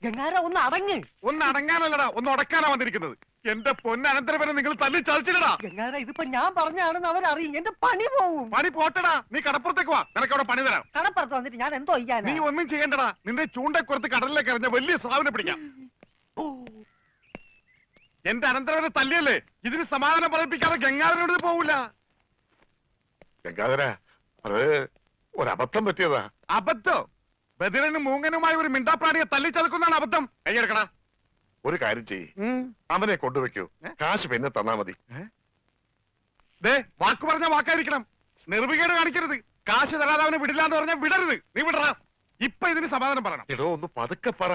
ഗംഗാര ഒന്ന് അടങ്ങ്. ഒന്ന് അടങ്ങാനല്ലടാ, ഒന്ന് ഉടക്കാനാ വന്നിരിക്കുന്നത്. എന്റെ പൊന്നനന്തരവനെ നിങ്ങൾ തല്ലി ചതിച്ചില്ലടാ. ഗംഗാര ഇതിപ്പോ ഞാൻ പറഞ്ഞാണെന്ന് അവരറിയും, എന്റെ പണി പോവും. പണി പോട്ടടാ, നീ കടപ്പുറത്തേക്ക് വാ, നിനക്ക് അവിടെ പണി തരാം. കടപ്പുറത്ത് വന്നിട്ട് ഞാൻ എന്തോ ചെയ്യാൻ? നീ ഒന്നും ചെയ്യണ്ടടാ, നിന്റെ ചൂണ്ടക്കുറത്ത് കടലിലേക്ക് എറിഞ്ഞ വലിയ സ്രാവിനെ പിടിക്കാം. എന്റെ അനന്തരവനെ തല്ലിയല്ലേ, ഇതിന് സമാധാനം പറയിപ്പിക്കാതെ ഗംഗാധരനോട് പോവില്ല. ഗംഗാധര, അത് ഒരബദ്ധം പറ്റിയതാ. അബദ്ധം? ബദിരനും മൂങ്ങനുമായി ഒരു മിണ്ടാപ്രാണിയെ തല്ലിച്ചതക്കുന്നതാണ് അബദ്ധം. കൈയെടുക്കടാ. ഒരു കാര്യം ചെയ്യ്, അവനെ കൊണ്ടുവയ്ക്കൂ, കാശ് പിന്നെ തന്നാ മതി. ദേ, വാക്ക് പറഞ്ഞ വാക്കായിരിക്കണം, നിർവികേട് കാണിക്കരുത്. കാശ് തരാതെ അവനെ വിടില്ല എന്ന് പറഞ്ഞാൽ വിടരുത്. നീ വിടറാ. ഇപ്പൊ ഇതിന് സമാധാനം പറയണം. എടോ, ഒന്ന് പതുക്കെ പറ.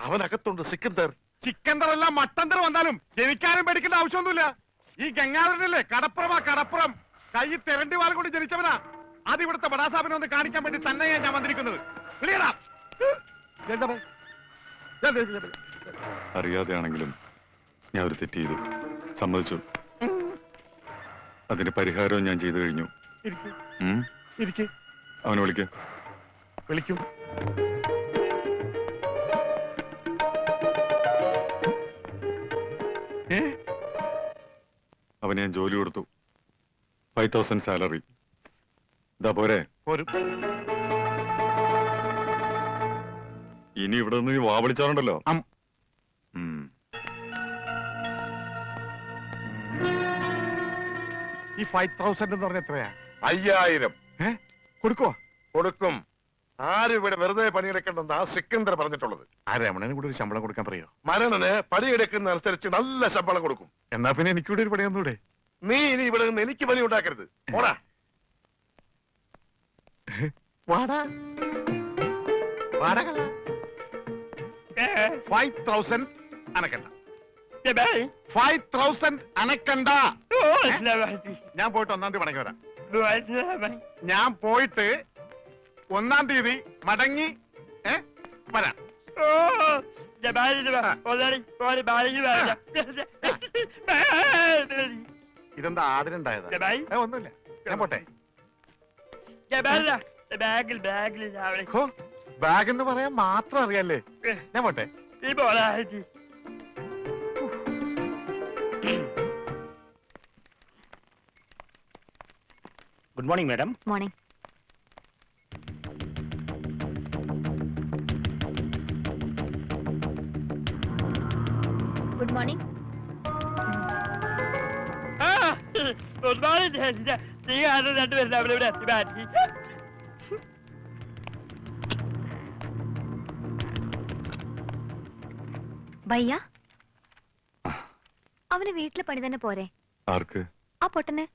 അവനകത്തുണ്ട് സിക്കന്ദർ. ചിക്കന്തർ അല്ല മട്ടന്തർ വന്നാലും ജനിക്കാനും പേടിക്കേണ്ട ആവശ്യമൊന്നുമില്ല. ഈ ഗംഗാധരനല്ലേ കടപ്പുറം. കൈ തെരണ്ടി വാൽ കൊണ്ട് ജനിച്ചവനാ. അത് ഇവിടുത്തെ ബടാസാബിനെ ഒന്ന് കാണിക്കാൻ വേണ്ടി തന്നെയാണ് ഞാൻ വന്നിരിക്കുന്നത്. അറിയാതെയാണെങ്കിലും ഞാൻ ഒരു തെറ്റ് ചെയ്തു, സമ്മതിച്ചു. അതിന് പരിഹാരവും ഞാൻ ചെയ്തു കഴിഞ്ഞു. അവനെ വിളിക്കും. അവന് ഞാൻ ജോലി കൊടുത്തു, 5000 സാലറി. ഇതാ പോരെ? ഇനി ഇവിടെ നിന്ന് നീ വാവിളിച്ചാറുണ്ടല്ലോ. ഈ 5000 എന്ന് പറഞ്ഞ എത്രയാ? 5000. കൊടുക്കോ? കൊടുക്കും. ആരും ഇവിടെ വെറുതെ പണിയെടുക്കണ്ടെന്ന് ആ സിക്കന്ദർ പറഞ്ഞിട്ടുള്ളത്. ആ രമണന് കൂടെ ഒരു ശമ്പളം കൊടുക്കാൻ പറയോ? മരണന് പണിയെടുക്കുന്ന അനുസരിച്ച് നല്ല ശമ്പളം കൊടുക്കും. എന്നാ പിന്നെ എനിക്കൂടെ ഒരു പണിയൊന്നൂടെ? നീ ഇനി ഇവിടെ നിന്ന് എനിക്ക് പണി ഉണ്ടാക്കരുത്. പോടാ. വാടാ. 5000 അനക്കണ്ട. 5000 അനക്കണ്ട. ഞാൻ പോയിട്ട് 1-ാം തീയതി മടങ്ങി വരാം. ഞാൻ പോയിട്ട് 1-ാം തീയതി മടങ്ങി വരാം. ഇതെന്താ ആടിനുണ്ടായതാ? ഒന്നുമില്ല, ഞാൻ പോട്ടെ. ബാഗ് എന്ന് പറയാൻ മാത്രം അറിയാല്ലേ? ഞാൻ പോട്ടെ. Good morning madam. Morning. Good morning. Good morning. ഭയ്യ, അവന് വീട്ടിലെ പണി തന്നെ പോരെ? ആർക്ക്? ആ പൊട്ടന്.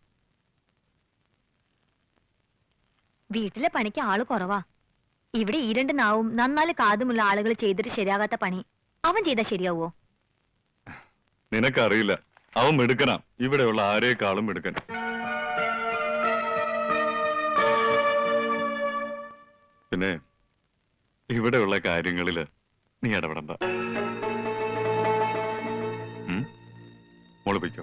വീട്ടിലെ പണിക്ക് ആള് കുറവാ. ഇവിടെ ഈ 2 നാവും നന്നാല് കാതുമുള്ള ആളുകൾ ചെയ്തിട്ട് ശരിയാകാത്ത പണി അവൻ ചെയ്താൽ ശരിയാവോ? നിനക്കറിയില്ല, അവൻ മിടുക്കനാ. ഇവിടെയുള്ള ആരേക്കാളും മിടുക്കൻ. പിന്നെ ഇവിടെയുള്ള കാര്യങ്ങളില് നീ ഇടപെടണ്ട. മോള് പൊയ്ക്കോ.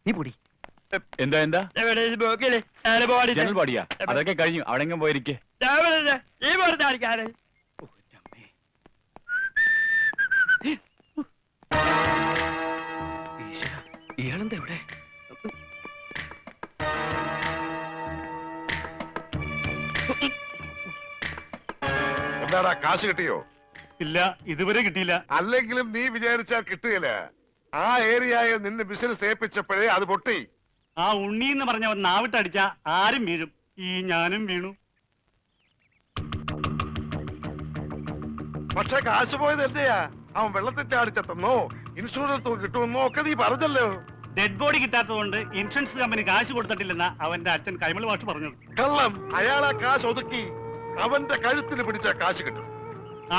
നീ പൊടി. എന്താ ജനൽ പാടിയാ? അതൊക്കെ കഴിഞ്ഞു. അവിടെ പോയിരിക്കേ. ഇയാളെന്താ ഇവിടെ? എന്താടാ, കാശ് കിട്ടിയോ? ഇല്ല, ഇതുവരെ കിട്ടിയില്ല. അല്ലെങ്കിലും നീ വിചാരിച്ചാൽ കിട്ടുകയില്ല. ആ ഏരിയയിൽ നിന്ന് ബിസിനസ് ഏൽപ്പിച്ചപ്പോഴേ അത് പൊട്ടി. ആ ഉണ്ണി എന്ന് പറഞ്ഞവൻ നാവിട്ടടിച്ച ആരും വീഴും. ഈ ഞാനും വീണു. പക്ഷെ കാശ് പോയത് എന്റെയാ. അവൻ വെള്ളത്തിൽ ചാടിച്ചെന്നോ ഇൻഷുറൻസ് തുക കിട്ടുമെന്നോ ഒക്കെ നീ പറഞ്ഞല്ലോ. ഡെഡ് ബോഡി കിട്ടാത്തതുകൊണ്ട് ഇൻഷുറൻസ് കമ്പനി കാശ് കൊടുത്തിട്ടില്ലെന്ന അവന്റെ അച്ഛൻ കൈമൾ മാഷ് പറഞ്ഞത്. കള്ളം. അയാളാ കാശ് ഒതുക്കി അവന്റെ കഴുത്തിന് പിടിച്ച കാശ് കിട്ടും.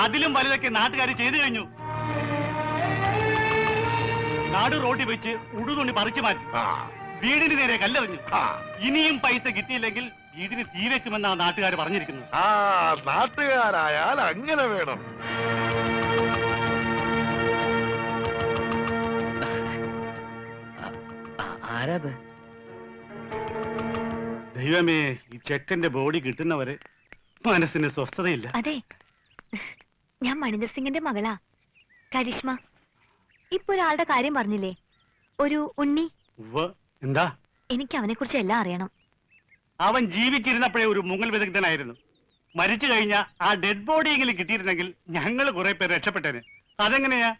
അതിലും വലുതൊക്കെ നാട്ടുകാർ ചെയ്തു കഴിഞ്ഞു. നാട് റോഡിൽ വെച്ച് ഉടുതുണി പറിച്ചു മാറ്റി, വീടിന് നേരെ കല്ലെറിഞ്ഞു. ഇനിയും പൈസ കിട്ടിയില്ലെങ്കിൽ വീടിന് തീ വെക്കുമെന്നാണ് നാട്ടുകാർ പറഞ്ഞിരിക്കുന്നത്. ആ നാട്ടുകാരായാൽ അങ്ങനെ വേണം. ആരാത്? ദൈവമേ, ഈ ചെക്കന്റെ ബോഡി കിട്ടുന്നവരെ മനസ്സിന് സ്വസ്ഥതയില്ല. അതെ, ഞാൻ മണിന്ദർ സിംഗിന്റെ മകളാ, കരിഷ്മ. ഇപ്പൊ ഒരാളുടെ കാര്യം പറഞ്ഞില്ലേ, ഒരു ഉണ്ണി. എന്താ? എനിക്ക് അവനെ കുറിച്ച് എല്ലാം അറിയണം. അവൻ ജീവിച്ചിരുന്നപ്പോഴേ ഒരു മുങ്ങൽ വിദഗ്ധനായിരുന്നു. മരിച്ചു കഴിഞ്ഞ ആ ഡെഡ് ബോഡിയെങ്കിലും കിട്ടിയിരുന്നെങ്കിൽ ഞങ്ങൾ കുറെ പേര് രക്ഷപ്പെട്ടേന്. അതെങ്ങനെയാ?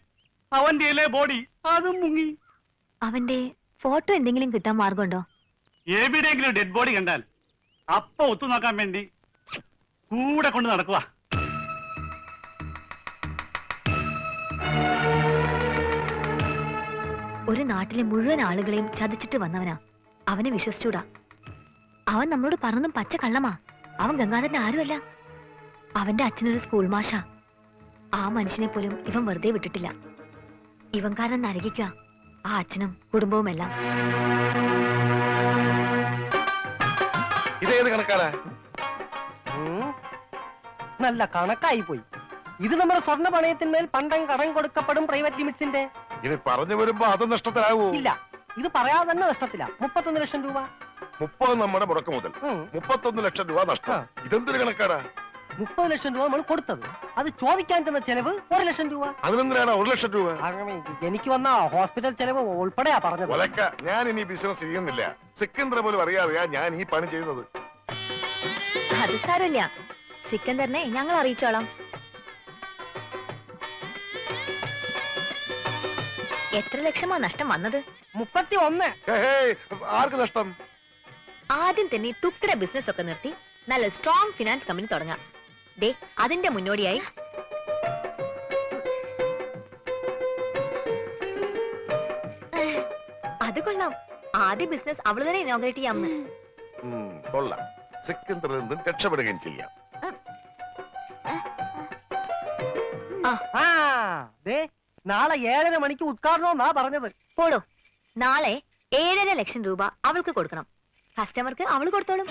അവന്റെ ബോഡി അതും മുങ്ങി. അവന്റെ ഫോട്ടോ എന്തെങ്കിലും കിട്ടാൻ മാർഗമുണ്ടോ? എവിടെയെങ്കിലും ഡെഡ് ബോഡി കണ്ടാൽ അപ്പൊ ഒത്തുനോക്കാൻ വേണ്ടി കൂടെ കൊണ്ട് നടക്കുക. ഒരു നാട്ടിലെ മുഴുവൻ ആളുകളെയും ചതിച്ചിട്ട് വന്നവനാ. അവനെ വിശ്വസിച്ചൂടാ. അവൻ നമ്മളോട് പറഞ്ഞതും പച്ച കള്ളമാ. അവൻ ഗംഗാധരൻ ആരുമല്ല. അവന്റെ അച്ഛനൊരു സ്കൂൾ മാഷാ. ആ മനുഷ്യനെ പോലും ഇവൻ വെറുതെ വിട്ടിട്ടില്ല. ഇവൻ കാരണം നരകിക്കുക ആ അച്ഛനും കുടുംബവും എല്ലാം. ഇതേത് കണക്കാണ്? നല്ല കണക്കായി പോയി. ഇത് നമ്മുടെ സ്വർണ്ണ പണയത്തിന്മേൽ പണ്ടം കടം കൊടുക്കപ്പെടും പ്രൈവറ്റ് ലിമിറ്റ്സിന്റെ. ഇനി പറഞ്ഞു വരുമ്പോ അത് നഷ്ടത്തിലാവൂ. ഇല്ല, ഇത് പറയാതെ തന്നെ നഷ്ടത്തില്ല. 31 ലക്ഷം രൂപ. 30 നമ്മുടെ മുടക്ക് മുതൽ, 31 ലക്ഷം രൂപ നഷ്ടം. ഇതെന്തൊരു കണക്കാടാ? 30 ലക്ഷം രൂപ നമ്മൾ കൊടുത്തത്, അത് ചോദിക്കാൻ ചെന്ന ചെലവ് 1 ലക്ഷം രൂപ. അതിനെന്തിനാണ് 1 ലക്ഷം രൂപ? എനിക്ക് വന്ന ഹോസ്പിറ്റൽ ചെലവ് ഉൾപ്പെടെയാ പറഞ്ഞത്. ഒലക്ക, ഞാൻ ഇനി ബിസിനസ് ചെയ്യുന്നില്ല. സിക്കന്ദ്ര പോലും അറിയാതെയാ ഞാൻ ഈ പണി ചെയ്യുന്നത്. അത് സാരമില്ല, സിക്കന്ദറിനെ ഞങ്ങൾ അറിയിച്ചോളാം. എത്ര ലക്ഷമാ നഷ്ടം വന്നത്? 31. ആർക്ക് നഷ്ടം? ആദ്യം തന്നെ തുക്കട ബിസിനസ് ഒക്കെ നിർത്തി നല്ല സ്ട്രോങ് ഫിനാൻസ് കമ്പനി തുടങ്ങാം. ദേ, അതിന്റെ മുന്നോടിയായി അത് കൊള്ളാം. ആദ്യ ബിസിനസ് അവള് തന്നെ ഇനോഗ്രേറ്റ് ചെയ്യാമെന്ന്. കൊള്ളാം. സിക്കന്ദ്രിൽ നിന്നും രക്ഷപ്പെടുകയും ചെയ്യാം. നാളെ 7:30 മണിക്ക് ഉദ്ഘാടനമെന്നാ പറഞ്ഞത്. പോടോ, നാളെ 7.5 ലക്ഷം രൂപ അവൾക്ക് കൊടുക്കണം. കസ്റ്റമർക്ക് അവള് കൊടുത്തോളും.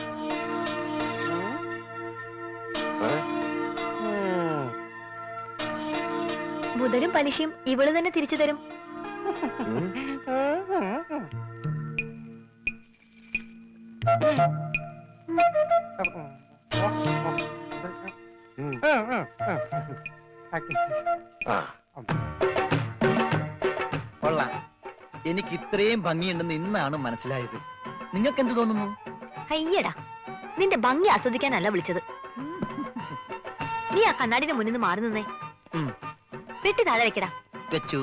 മുതലും പലിശയും ഇവള് തന്നെ തിരിച്ചു തരും. കൊള്ളാം. എനിക്ക് ഇത്രയും ഭംഗിയുണ്ടെന്ന് ഇന്നാണ് മനസ്സിലായത്. നിങ്ങൾക്ക് എന്ത് തോന്നുന്നു? അയ്യടാ, നിന്റെ ഭംഗി ആസ്വദിക്കാനല്ല വിളിച്ചത്. നീ ആ കണ്ണാടിന്റെ മുന്നിൽ നിന്ന് മാറി നിന്നേ. പെട്ടി താഴെ വെക്കടാ. വെച്ചു.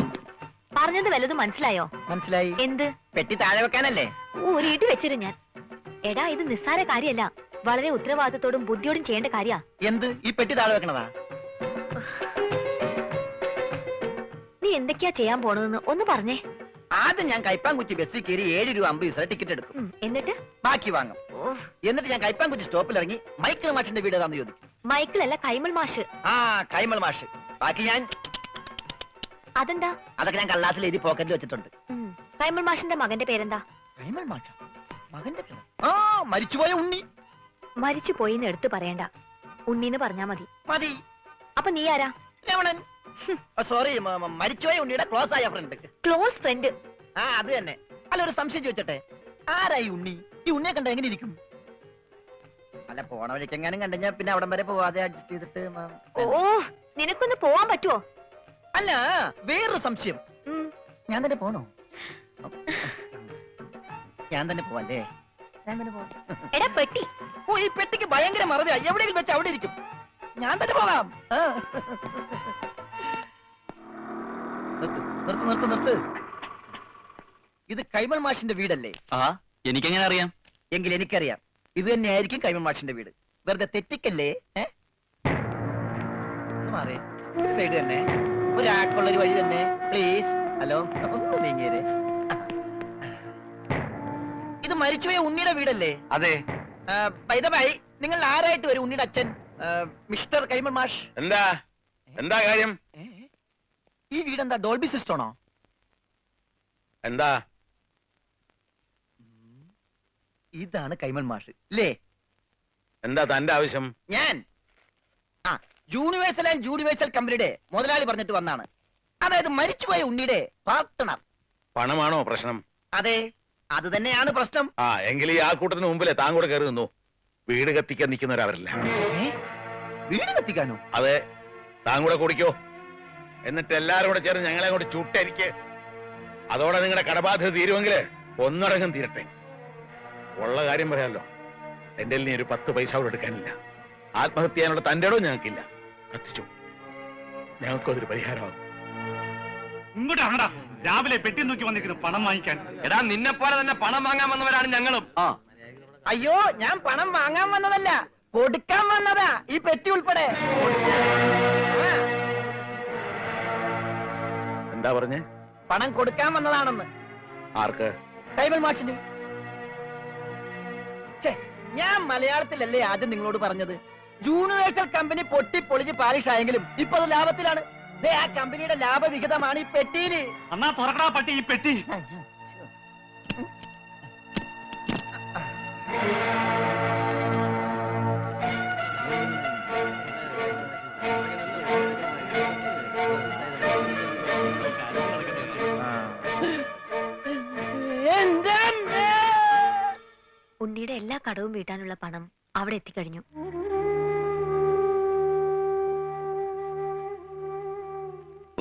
പറഞ്ഞത് വല്ലതും മനസ്സിലായോ? മനസ്സിലായി. എന്ത്? പെട്ടി താഴെ വെക്കാനല്ലേ? ഊരിയിട്ട് വെച്ചിരും ഞാൻ. എടാ, ഇത് നിസ്സാര കാര്യല്ല. വളരെ ഉത്തരവാദിത്തത്തോടും ബുദ്ധിയോടും ചെയ്യേണ്ട കാര്യ. എന്ത്? ഈ പെട്ടി താഴെ വെക്കണതാ? നീ എന്തൊക്കെയാ ചെയ്യാൻ പോണതെന്ന് ഒന്ന് പറഞ്ഞേ. ആദ്യം ഞാൻ കൈപ്പാങ്കുറ്റി ബസ്സിൽ കയറി 7 രൂപ 50 പൈസ ടിക്കറ്റ് എടുക്കും. എന്നിട്ട് ബാക്കി വാങ്ങും. എന്നിട്ട് ഞാൻ കൈപ്പാങ്കുറ്റി സ്റ്റോപ്പിൽ ഇറങ്ങി മൈക്കിൾ മാഷിന്റെ വീട് ഏതാന്ന് ചോദിക്കും. മൈക്കിളല്ല, കൈമൾ മാഷ്. ആ, കൈമൾ മാഷ്. ബാക്കി ഞാൻ. അതെന്താ? അതൊക്കെ ഞാൻ കള്ളാസിൽ എഴുതി പോക്കറ്റിൽ വെച്ചിട്ടുണ്ട്. കൈമൾ മാഷിന്റെ മകന്റെ പേരെന്താ? കൈമൾ മാഷ? മകന്റെ പേര്? ആ, മരിച്ചുപോയ ഉണ്ണി. മരിച്ചു പോയിന്ന് എടുത്തു പറയണ്ട, ഉണ്ണിന്ന് പറഞ്ഞാ മതി. മതി. അപ്പൊ നീ ആരാ? രമണൻ. സോറി, മരിച്ചുപോയ ഉണ്ണിയുടെ ക്ലോസ് ആയ ഫ്രണ്ട്. Close friend? ആ, അത് തന്നെ. അല്ല, ഒരു സംശയം ചോദിച്ചോട്ടെ, ആരായി ഉണ്ണി? ഈ ഉണ്ണിയെ കണ്ട എങ്ങനെ ഇരിക്കും? അല്ല, പോണ വഴിക്കെങ്ങാനും കണ്ടുകഴിഞ്ഞാ പിന്നെ അവിടം വരെ പോവാതെ അഡ്ജസ്റ്റ് ചെയ്തിട്ട്. ഓ, നിനക്കൊന്ന് പോവാൻ പറ്റുമോ? അല്ല, വേറൊരു സംശയം. ഞാൻ തന്നെ പോണോ? ഞാൻ തന്നെ പോവല്ലേ? ഞാൻ തന്നെ പോവാം. എടാ പെട്ടി. ഓ, ഈ പെട്ടിക്ക് ഭയങ്കര മറവിയാ. എവിടെയെങ്കിലും വെച്ച് അവിടെ ഇരിക്കും. ഞാൻ തന്നെ പോകാം. നിർത്ത് നിർത്ത് നിർത്ത്. ഇത് കൈമൾ മാഷിന്റെ വീടല്ലേ? ആ, എനിക്കെങ്ങനെ അറിയാം? എങ്കിൽ എനിക്കറിയാം. ഇത് തന്നെയായിരിക്കും കൈമൾ മാഷിന്റെ വീട്. വെറുതെ തെറ്റിക്കല്ലേ? മാറേ, സൈഡ് തന്നെ. ഒരാൾക്കുള്ളൊരു വഴി തന്നെ, പ്ലീസ്. ഹലോ, ഒന്ന് നീങ്ങിയേ. ഇത് മരിച്ചുപോയ ഉണ്ണിയുടെ വീടല്ലേ? അതെ. ബൈ, നിങ്ങൾ ആരായിട്ട് വരും? ഉണ്ണിയുടെ അച്ഛൻ മിസ്റ്റർ കൈമൾ മാഷ്. എന്താ എന്താ കാര്യം? ഈ വീടെന്താ ഡോൾബി സിസ്റ്റമാണോ? എന്താ? ഇതാണ് കൈമൾ മാഷ് അല്ലേ? എന്താ തന്റെ ആവശ്യം? ഞാൻ യൂണിവേഴ്സൽ ആൻഡ് യൂണിവേഴ്സൽ കമ്പനിയുടെ മുതലാളി പറഞ്ഞിട്ട് വന്നാണ്. അതായത് മരിച്ചുപോയ ഉണ്ണിയുടെ പാർട്ട്ണർ. പണമാണോ പ്രശ്നം? അതെ. അത് തന്നെയാണ് പ്രശ്നം. ആ എങ്കിൽ ഈ ആൾക്കൂട്ടത്തിന് മുമ്പിലെ താൻ കൂടെ കയറി നിന്നു. വീട് കത്തിക്കാൻ നിൽക്കുന്നവരവരില്ല. വീട് കത്തിക്കാനോ? അതെ, താൻ കൂടെ കുടിക്കോ. എന്നിട്ട് എല്ലാരും കൂടെ ചേർന്ന് ഞങ്ങളെ കൂടെ ചുട്ടെനിക്ക്. അതോടെ നിങ്ങളുടെ കടബാധ്യത തീരുമെങ്കിൽ ഒന്നടങ്കം തീരട്ടെ. ഉള്ള കാര്യം പറയാമല്ലോ, എന്റെ നീ ഒരു 10 പൈസ കൂടെ എടുക്കാനില്ല. ആത്മഹത്യ ചെയ്യാനുള്ള തന്റെ ഇടവും ഞങ്ങൾക്കില്ല. കത്തിച്ചു, ഞങ്ങൾക്കും അതൊരു പരിഹാരമാകും. ഇങ്ങോട്ടാണടാ രാവിലെ പെട്ടി നോക്കി വന്നിരിക്കുന്നു പണം വാങ്ങിക്കാൻ. എടാ നിന്നെ പോലെ തന്നെ പണം വാങ്ങാൻ വന്നവരാണ് ഞങ്ങളും. അയ്യോ, ഞാൻ പണം വാങ്ങാൻ വന്നതല്ല, കൊടുക്കാൻ വന്നതാ, ഈ പെട്ടി ഉൾപ്പെടെ. എന്താ പറഞ്ഞേ? പണം കൊടുക്കാൻ വന്നതാണെന്ന്. ആർക്ക്? കൈമൾ മാഷിന്. ഞാൻ മലയാളത്തിലല്ലേ ആദ്യം നിങ്ങളോട് പറഞ്ഞത്? യൂണിവേഴ്സൽ കമ്പനി പൊട്ടിപ്പൊളിഞ്ഞ് പാലിഷ് ആയെങ്കിലും ഇപ്പൊ അത് ലാഭത്തിലാണ്. ആ കമ്പനിയുടെ ലാഭവിഹിതമാണ് ഈ പെട്ടിയില്. അന്നാ തുറക്കടാ പട്ടി ഈ പെട്ടി. ഉണ്ണിയുടെ എല്ലാ കടവും വീട്ടാനുള്ള പണം അവിടെ എത്തിക്കഴിഞ്ഞു.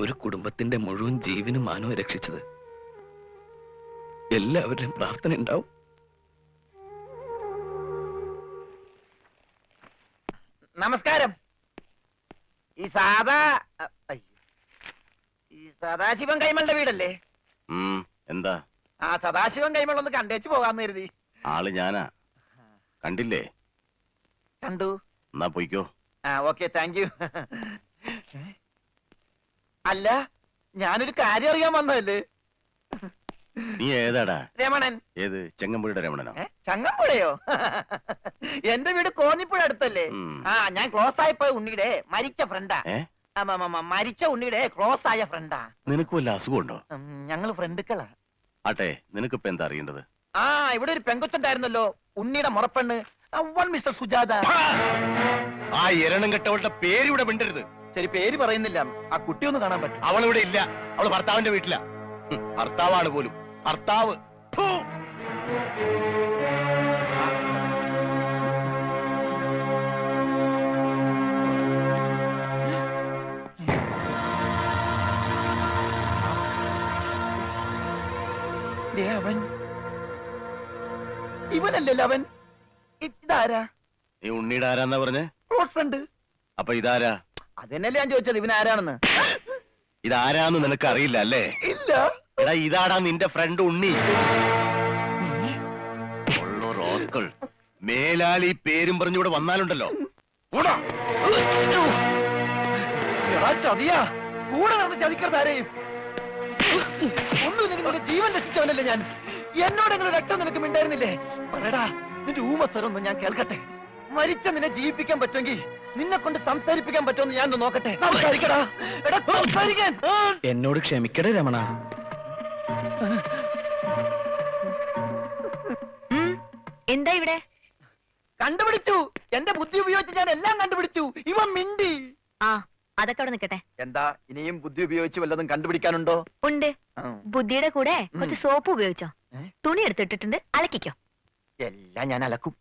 ഒരു കുടുംബത്തിന്റെ മുഴുവൻ ജീവനും മാനവും രക്ഷിച്ചത് എല്ലാവരുടെയും പ്രാർത്ഥന ഉണ്ടാവും. നമസ്കാരം. ഈ സദാശിവൻ കൈമളുടെ വീടല്ലേ? എന്താ? ആ സദാശിവൻ കൈമൾ ഒന്ന് കണ്ടേച്ചു പോകാന്ന് കരുതി. ആള് ഞാനാ. കണ്ടില്ലേ? കണ്ടു. എന്നാ പോയിക്കോ. ആ ഓക്കെ, താങ്ക് യു. അല്ല, ഞാനൊരു കാര്യം അറിയാൻ വന്നതല്ലേ. നീ ഏതാടാ? രമണൻ. ഏത്? ചെങ്ങമ്പുഴയുടെ രമണനോ? ചങ്ങമ്പുഴയോ? എന്റെ വീട് കോന്നിപ്പുഴ അടുത്തല്ലേ? ആ, ഞാൻ ക്ലോസ് ആയപ്പോ ഉണ്ണിയുടെ മരിച്ച ഫ്രണ്ടാ. മരിച്ച ഉണ്ണിയുടെ ക്ലോസ് ആയ ഫ്രണ്ടാ. നിനക്ക് വല്ല അസുഖമുണ്ടോ? ഞങ്ങള് ഫ്രണ്ടുക്കളാ. ആട്ടെ, നിനക്കിപ്പോ എന്താ അറിയേണ്ടത്? ആ, ഇവിടെ ഒരു പെങ്കൊച്ചുണ്ടായിരുന്നല്ലോ, ഉണ്ണിയുടെ മുറപ്പെണ്ണ്, മിസ്റ്റർ സുജാത. ആ എരണം കെട്ടവളുടെ പേര് ഇവിടെ മിണ്ടരുത്. ശരി, പേര് പറയുന്നില്ല. ആ കുട്ടിയൊന്ന് കാണാൻ പറ്റും? അവളിവിടെ ഇല്ല. അവള് ഭർത്താവിന്റെ വീട്ടിലാ. ഭർത്താവാണ് പോലും. ഭർത്താവ്. അവൻ ഇവനല്ലല്ലോ അവൻ. ഇതാരാ? നീ ഉണ്ണിയുടെ ആരാന്നാ പറഞ്ഞേ? Close friend. അപ്പൊ ഇതാരാ? അതെന്നല്ലേ ഞാൻ ചോദിച്ചത്, ഇവനാരാണെന്ന്. ഇതാരാന്ന് നിനക്ക് അറിയില്ല അല്ലേ? ഇല്ല. എടാ, ഇതാടാ നിന്റെ ഫ്രണ്ട് ഉണ്ണി. റോസ്കൾ മേലാൽ ഈ പേരും പറഞ്ഞിവിടെ വന്നാലുണ്ടല്ലോ. ചതിയാ, കൂടെ നടന്ന് ചതിക്കരുത് ആരെയും. ഒന്നും നിങ്ങളുടെ ജീവൻ രക്ഷിച്ചവനല്ലേ ഞാൻ. എന്നോടെങ്കിലും രക്തം നിനക്ക് മിണ്ടായിരുന്നില്ലേ? പറയടാ, നിന്റെ ഊമസ്വരൊന്നും ഞാൻ കേൾക്കട്ടെ. മരിച്ച നിന്നെ ജീവിപ്പിക്കാൻ പറ്റുമെങ്കിൽ നിന്നെ കൊണ്ട് സംസാരിപ്പിക്കാൻ പറ്റുമെന്ന് ഞാൻ നോക്കട്ടെ. സംസാരിക്കടാ. എടാ, സംസാരിക്കാൻ. എന്നോട് ക്ഷമിക്കടേ രമണ. എന്താ ഇവിടെ? കണ്ടുപിടിച്ചു. എന്റെ ബുദ്ധി ഉപയോഗിച്ച് ഞാൻ എല്ലാം കണ്ടുപിടിച്ചു. ഇവൻ മിണ്ടി. ആ, അതൊക്കെ അവിടെ നിൽക്കട്ടെ. എന്താ, ഇനിയും ബുദ്ധി ഉപയോഗിച്ച് വല്ലതും കണ്ടുപിടിക്കാനുണ്ടോ? ഉണ്ട്. ബുദ്ധിയുടെ കൂടെ കുറച്ച് സോപ്പ് ഉപയോഗിച്ചോ. തുണി എടുത്തിട്ടിട്ടുണ്ട്, അലക്കിക്കോ. എല്ലാം ഞാൻ അലക്കും.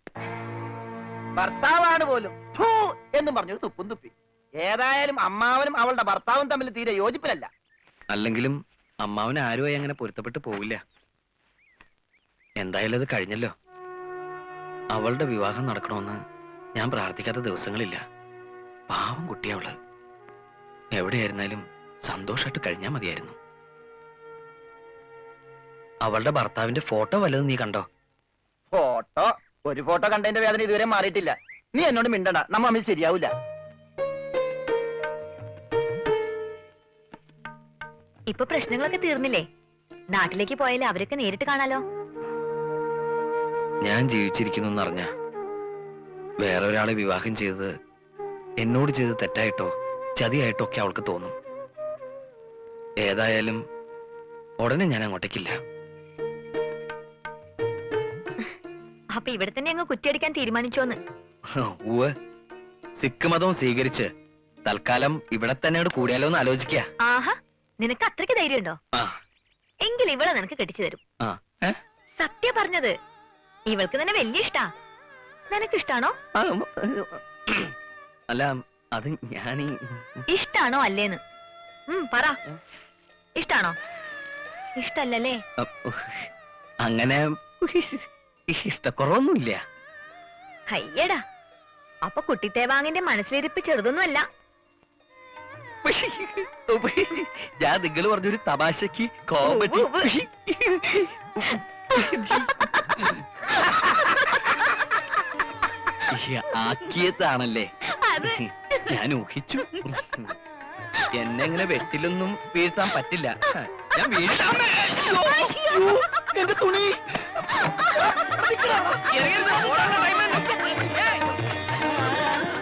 ഭർത്താവാണ് പോലും എന്നും പറഞ്ഞൊരു തുപ്പും തുപ്പി. ഏതായാലും അമ്മാവനും അവളുടെ ഭർത്താവും തമ്മിൽ തീരെ യോജിപ്പിലല്ല. അല്ലെങ്കിലും അമ്മാവന് ആരുമായി അങ്ങനെ പൊരുത്തപ്പെട്ട് പോവില്ല. എന്തായാലും അത് കഴിഞ്ഞല്ലോ. അവളുടെ വിവാഹം നടക്കണമെന്ന് ഞാൻ പ്രാർത്ഥിക്കാത്ത ദിവസങ്ങളില്ല. പാവം കുട്ടിയവള്. എവിടെയായിരുന്നാലും സന്തോഷമായിട്ട് കഴിഞ്ഞാൽ മതിയായിരുന്നു. അവളുടെ ഭർത്താവിന്റെ ഫോട്ടോ വല്ലതും നീ കണ്ടോ? ഫോട്ടോ? ഒരു ഫോട്ടോ കണ്ടതിന്റെ വേദന ഇതുവരെ മാറിയിട്ടില്ല. നീ എന്നോട് മിണ്ടണ്ട, നമ്മ തമ്മിൽ ശരിയാവൂല. ഇപ്പൊ പ്രശ്നങ്ങളൊക്കെ തീർന്നില്ലേ? നാട്ടിലേക്ക് പോയാലേ അവരൊക്കെ നേരിട്ട് കാണാലോ. ഞാൻ ജീവിച്ചിരിക്കുന്നു എന്നറിഞ്ഞ വേറെ ഒരാളെ വിവാഹം ചെയ്തത് എന്നോട് ചെയ്ത് തെറ്റായിട്ടോ ചതിയായിട്ടോ ഒക്കെ അവൾക്ക് തോന്നും. ഏതായാലും ഉടനെ ഞാൻ അങ്ങോട്ടേക്കില്ല. അപ്പൊ ഇവിടെ തന്നെ അങ്ങ് കുറ്റിയടിക്കാൻ തീരുമാനിച്ചോന്ന്? ഊവ്, സിഖ് മതവും സ്വീകരിച്ച് തൽക്കാലം ഇവിടെ തന്നെ കൂടിയാലോ എന്ന് ആലോചിക്ക. ആഹാ, നിനക്ക് അത്രയ്ക്ക് ധൈര്യമുണ്ടോ? എങ്കിൽ ഇവിടെ നിനക്ക് കെട്ടിച്ചു തരും. സത്യ പറഞ്ഞത്. ഇവൾക്ക് തന്നെ വലിയ ഇഷ്ടാ. നിനക്കിഷ്ടാണോ? അല്ല അത് ഞാനീ ഇഷ്ടാണോ അല്ലേന്ന് പറ. ഇഷ്ടാണോ? ഇഷ്ടല്ലേ? അങ്ങനെ ഇഷ്ടക്കുറവൊന്നുമില്ല. അയ്യടാ, അപ്പൊ കുട്ടിത്തേവാങ്ങിന്റെ മനസ്സിലിരിപ്പ് ചെറുതൊന്നുമല്ല. ഞാൻ നിങ്ങൾ പറഞ്ഞൊരു തമാശക്ക് കോമഡി ആക്കിയതാണല്ലേ. ഞാൻ ഊഹിച്ചു. എന്നെ ഇങ്ങനെ വെട്ടിലൊന്നും വീഴ്ത്താൻ പറ്റില്ല. ഞാൻ എന്റെ തുണി ഇറങ്ങരുത്. ഓടാനുള്ള time ആണ്.